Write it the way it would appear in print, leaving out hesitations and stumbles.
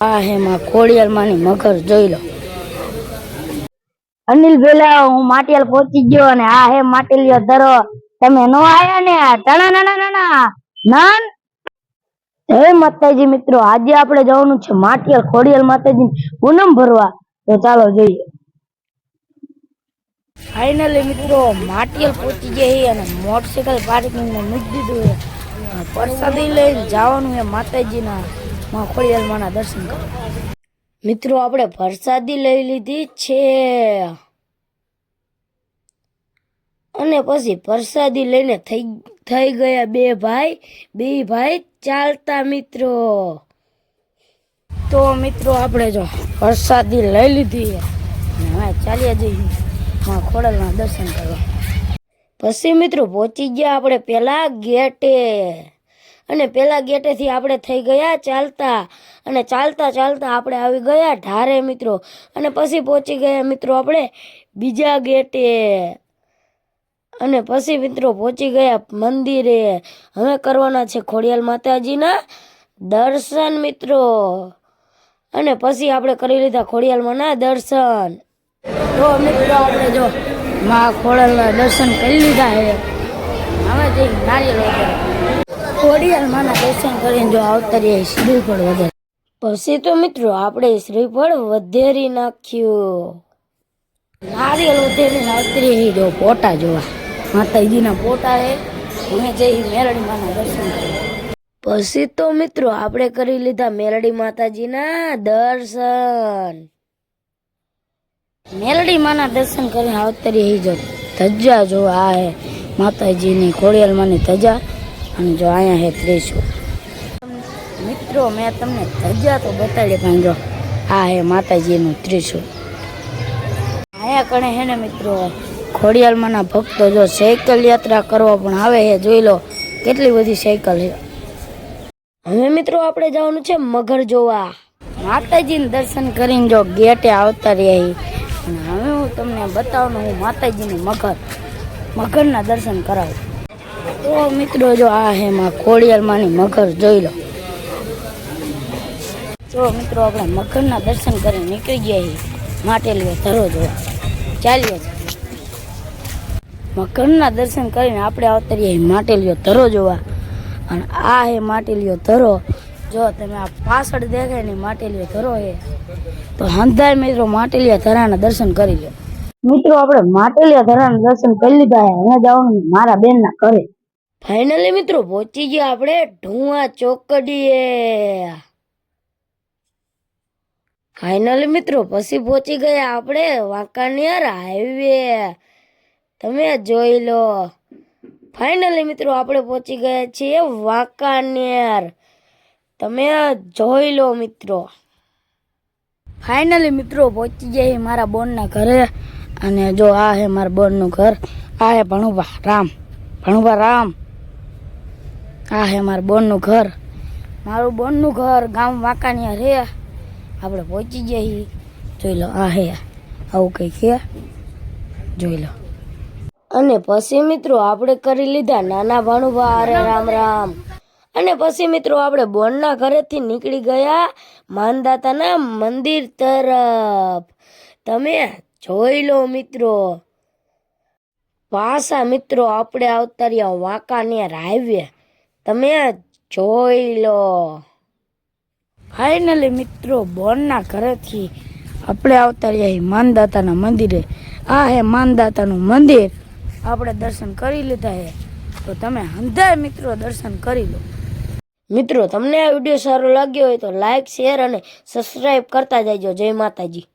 આ હે માં ખોડિયાર માની મગર જોઈ લો। અનિલ ભેલા હું માટિયાલ પહોંચી ગયો અને આ હે માટેલિયો ધરો તમે નો આયા ને ટણા ના ના ના નાન। જય માતાજી મિત્રો, આજે આપણે જવાનું છે માટિયાલ ખોડિયાર માતાજી પૂનમ ભરવા। તો ચાલો જઈએ। ફાઇનલી મિત્રો માટિયાલ પહોંચી ગયા અને મોટરસાઇકલ પાર્કિંગમાં મૂકી દીધું છે। પ્રસાદી લઈને જવાનું છે માતાજીના માં ખોડિયાર માના દર્શન કરવા। મિત્રો આપણે પ્રસાદી લઈ લીધી છે અને પછી પ્રસાદી લઈને થઈ ગયા બે ભાઈ ચાલતા મિત્રો। તો મિત્રો આપણે જો પ્રસાદી લઈ લીધી અને હવે ચાલ્યા જઈએ માં ખોડિયારના દર્શન કરવા। પછી મિત્રો પહોંચી ગયા આપણે પેલા ગેટે અને પેલા ગેટેથી આપણે થઈ ગયા ચાલતા અને ચાલતા આપણે આવી ગયા ઢારે મિત્રો। અને પછી પહોંચી ગયા મિત્રો આપણે બીજા ગેટે અને પછી મિત્રો પહોંચી ગયા મંદિરે। હવે કરવાના છે ખોડિયાર માતાજીના દર્શન મિત્રો। અને પછી આપણે કરી લીધા ખોડિયાર માના દર્શન। તો મિત્રો આપણે જો માં ખોડિયારના દર્શન કરી લીધા છે। હવે જઈ નારિયેળ વગેરે ખોડિયાર માના દર્શન કરીને જો આવતરીએ શ્રીફળ વધારે। પછી તો મિત્રો આપણે શ્રીફળ વધેરી નાખ્યું, નારિયેળ વધેરીને આવતરીએ જો ફોટા જોવા માતાજીના ફોટા છે। અમે જઈ મેલડી માના દર્શન કરવા। પછી તો મિત્રો આપણે કરી લીધા મેલડી માતાજીના દર્શન। મેલડી માના દર્શન કરીને આવતરીએ જો ધજા જોવા આ હે માતાજીની ખોડિયાર માની ધજા અને જો અહીંયા હે ત્રિશૂળ। મિત્રો મેં તમને ધજા તો બતાડી પણ જો આ હે માતાજીનું ત્રિશૂળ। અહીંયા કણે હે ને મિત્રો ખોડિયાર માના ભક્તો જો સાયકલ યાત્રા કરવા પણ આવે છે, જોઈ લો કેટલી બધી સાયકલ છે। હવે મિત્રો આપણે જવાનું છે મગર જોવા। માતાજીનું દર્શન કરીને જો ગેટે આવતા રહી અને હવે હું તમને બતાવવાનું હું માતાજીની મગરના દર્શન કરાવું। તો મિત્રો જો આ હે માં ખોડિયાર માની મગર જોઈ લો। તો મિત્રો આપણે મગરના દર્શન કરીને નીકળી ગયા માટેલીઓ ધરો જોવા ચાલીએ છીએ। મગરના દર્શન કરીને આપણે આવતરીએ માટેલીઓ ધરો જોવા અને આ હે માટેલીઓ ધરો। જો તમે આ પાછળ દેખાય ને માટેલીઓ ધરો હે તો હંધાય મિત્રો માટેલીયા ધરાના દર્શન કરી લો। મિત્રો આપણે માટેલીયા ધરાના દર્શન કરી લીધા હે, હવે જવાનું મારા બેનના ઘરે। ફાઇનલી મિત્રો પહોંચી ગયા આપણે ઢુવા ચોકડીએ। ફાઇનલી મિત્રો પછી પહોંચી ગયા આપણે વાંકાનેર હાઈવે, તમે જોઈ લો। ફાઇનલી મિત્રો આપણે પહોંચી ગયા છીએ વાંકાનેર, તમે જોઈ લો મિત્રો। ફાઇનલી મિત્રો પહોંચી ગયા મારા બોનના ઘરે અને જો આ હે મારા બોનનું ઘર, આ હે ભણુભા રામ। આ હે મારા બોનનું ઘર, મારું બોનનું ઘર ગામ વાંકાનેર રે। આપણે પહોંચી ગયા જોઈ લો, આ હે આવું કંઈક છે જોઈ લો। અને પછી મિત્રો આપણે કરી લીધા નાના ભાણુભા અરે રામ। અને પછી મિત્રો આપણે બોનના ઘરેથી નીકળી ગયા માનદાતાના મંદિર તરફ, તમે જોઈ લો મિત્રો। પાછા મિત્રો આપણે આવતા રહ્યા વાંકાનેર હાઈવે, તમે જોઈ લો। ફાઇનલી મિત્રો બોનના ઘરેથી આપણે આવતા રહ્યા માનદાતાના મંદિરે। આ હે માનદાતાનું મંદિર, આપણે દર્શન કરી લીધા છે તો તમે હંધાય મિત્રો દર્શન કરી લો। મિત્રો તમને આ વિડીયો સારો લાગ્યો હોય તો લાઈક, શેર અને સબસ્ક્રાઈબ કરતા જજો। જય માતાજી।